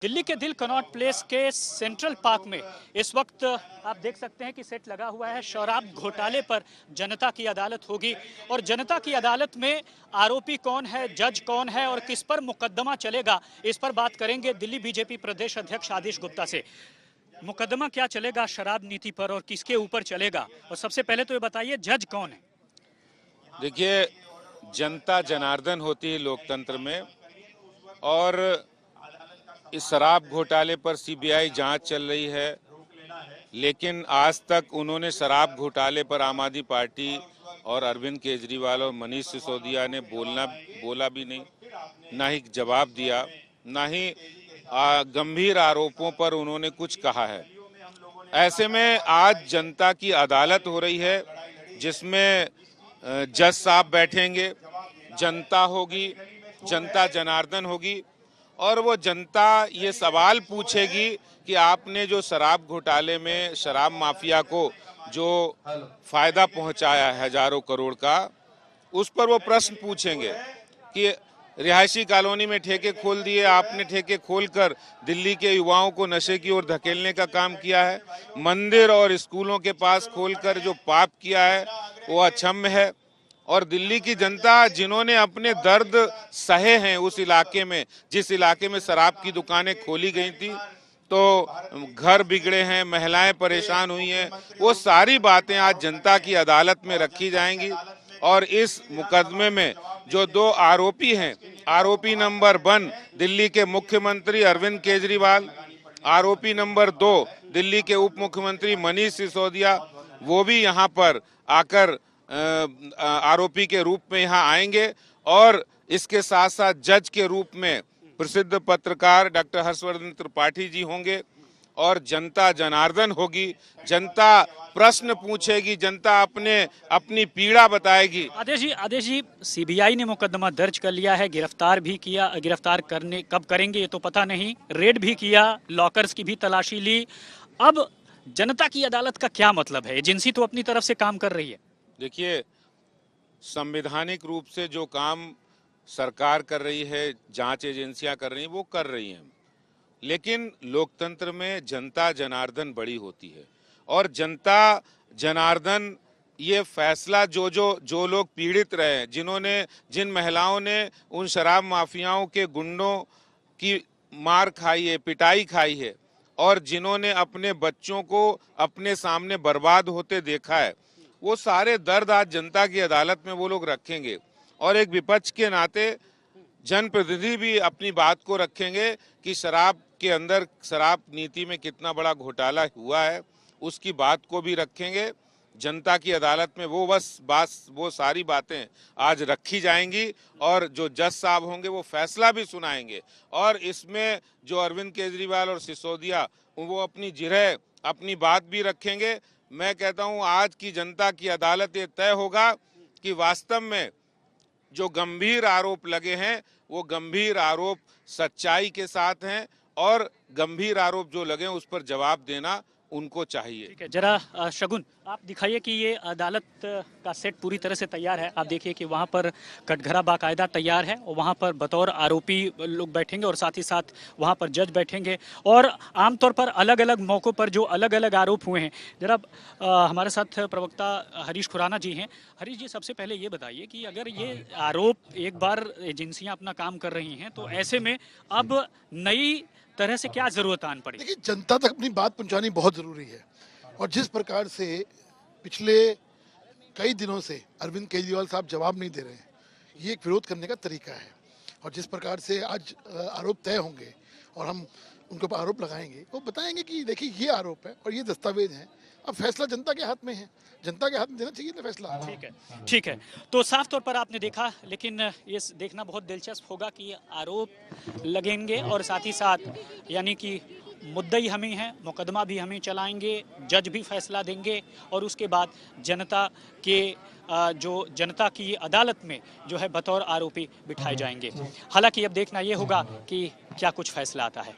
दिल्ली के दिल Connaught place के सेंट्रल पार्क में इस वक्त आप देख सकते हैं कि सेट लगा हुआ है। शराब घोटाले पर जनता की अदालत होगी और जनता की अदालत में आरोपी कौन है, जज कौन है और किस पर मुकदमा चलेगा, इस पर बात करेंगे दिल्ली बीजेपी प्रदेश अध्यक्ष आदिश गुप्ता से। मुकदमा क्या चलेगा शराब नीति पर और किसके ऊपर चलेगा, और सबसे पहले तो ये बताइए जज कौन है। देखिए, जनता जनार्दन होती है लोकतंत्र में, और इस शराब घोटाले पर सीबीआई जांच चल रही है, लेकिन आज तक उन्होंने शराब घोटाले पर आम आदमी पार्टी और अरविंद केजरीवाल और मनीष सिसोदिया ने बोला भी नहीं, ना ही जवाब दिया, ना ही गंभीर आरोपों पर उन्होंने कुछ कहा है। ऐसे में आज जनता की अदालत हो रही है, जिसमें जज साहब बैठेंगे, जनता होगी, जनता जनार्दन होगी, और वो जनता ये सवाल पूछेगी कि आपने जो शराब घोटाले में शराब माफिया को जो फायदा पहुंचाया है हजारों करोड़ का, उस पर वो प्रश्न पूछेंगे कि रिहायशी कॉलोनी में ठेके खोल दिए आपने, ठेके खोलकर दिल्ली के युवाओं को नशे की ओर धकेलने का काम किया है, मंदिर और स्कूलों के पास खोलकर जो पाप किया है वो अक्षम्य है। और दिल्ली की जनता जिन्होंने अपने दर्द सहे हैं उस इलाके में, जिस इलाके में शराब की दुकानें खोली गई थी, तो घर बिगड़े हैं, महिलाएं परेशान हुई हैं, वो सारी बातें आज जनता की अदालत में रखी जाएंगी। और इस मुकदमे में जो दो आरोपी हैं, आरोपी नंबर 1 दिल्ली के मुख्यमंत्री अरविंद केजरीवाल, आरोपी नंबर 2 दिल्ली के उप मुख्यमंत्री मनीष सिसोदिया, वो भी यहाँ पर आकर आरोपी के रूप में यहाँ आएंगे। और इसके साथ साथ जज के रूप में प्रसिद्ध पत्रकार डॉक्टर हर्षवर्धन त्रिपाठी जी होंगे, और जनता जनार्दन होगी, जनता प्रश्न पूछेगी, जनता अपनी पीड़ा बताएगी। आदेश जी, सीबीआई ने मुकदमा दर्ज कर लिया है, गिरफ्तार भी किया, गिरफ्तार करने कब करेंगे ये तो पता नहीं, रेड भी किया, लॉकर्स की भी तलाशी ली। अब जनता की अदालत का क्या मतलब है? एजेंसी तो अपनी तरफ से काम कर रही है। देखिए, संवैधानिक रूप से जो काम सरकार कर रही है, जांच एजेंसियां कर रही हैं, वो कर रही हैं, लेकिन लोकतंत्र में जनता जनार्दन बड़ी होती है, और जनता जनार्दन ये फैसला जो लोग पीड़ित रहे, जिन महिलाओं ने उन शराब माफियाओं के गुंडों की मार खाई है, पिटाई खाई है, और जिन्होंने अपने बच्चों को अपने सामने बर्बाद होते देखा है, वो सारे दर्द आज जनता की अदालत में वो लोग रखेंगे। और एक विपक्ष के नाते जनप्रतिनिधि भी अपनी बात को रखेंगे कि शराब के अंदर, शराब नीति में कितना बड़ा घोटाला हुआ है, उसकी बात को भी रखेंगे। जनता की अदालत में वो सारी बातें आज रखी जाएंगी, और जो जज साहब होंगे वो फैसला भी सुनाएंगे। और इसमें जो अरविंद केजरीवाल और सिसोदिया, वो अपनी जिरह, अपनी बात भी रखेंगे। मैं कहता हूं आज की जनता की अदालत ये तय होगा कि वास्तव में जो गंभीर आरोप लगे हैं वो गंभीर आरोप सच्चाई के साथ हैं, और गंभीर आरोप जो लगे उस पर जवाब देना उनको चाहिए। ठीक है, जरा शगुन आप दिखाइए कि ये अदालत का सेट पूरी तरह से तैयार है। आप देखिए कि वहाँ पर कटघरा बाकायदा तैयार है, और वहाँ पर बतौर आरोपी लोग बैठेंगे, और साथ ही साथ वहाँ पर जज बैठेंगे, और आमतौर पर अलग अलग मौक़ों पर जो अलग अलग आरोप हुए हैं। जरा हमारे साथ प्रवक्ता हरीश खुराना जी हैं। हरीश जी, सबसे पहले ये बताइए कि अगर ये आरोप एक बार एजेंसियाँ अपना काम कर रही हैं, तो ऐसे में अब नई तरह से क्या जरूरत आन पड़ी? देखिए, जनता तक अपनी बात पहुंचानी बहुत जरूरी है, और जिस प्रकार से पिछले कई दिनों से अरविंद केजरीवाल साहब जवाब नहीं दे रहे हैं, ये एक विरोध करने का तरीका है। और जिस प्रकार से आज आरोप तय होंगे और हम उनके ऊपर आरोप लगाएंगे, वो बताएंगे कि देखिए ये आरोप है और ये दस्तावेज हैं, अब फैसला जनता के हाथ में है, जनता के हाथ में देना चाहिए ना फैसला। ठीक है। तो साफ तौर पर आपने देखा, लेकिन ये देखना बहुत दिलचस्प होगा कि आरोप लगेंगे और साथ ही साथ यानी कि मुद्दई हम ही हैं, मुकदमा भी हम ही चलाएंगे, जज भी फैसला देंगे, और उसके बाद जनता के जो जनता की अदालत में जो है बतौर आरोपी बिठाए जाएंगे। हालांकि अब देखना ये होगा कि क्या कुछ फैसला आता है।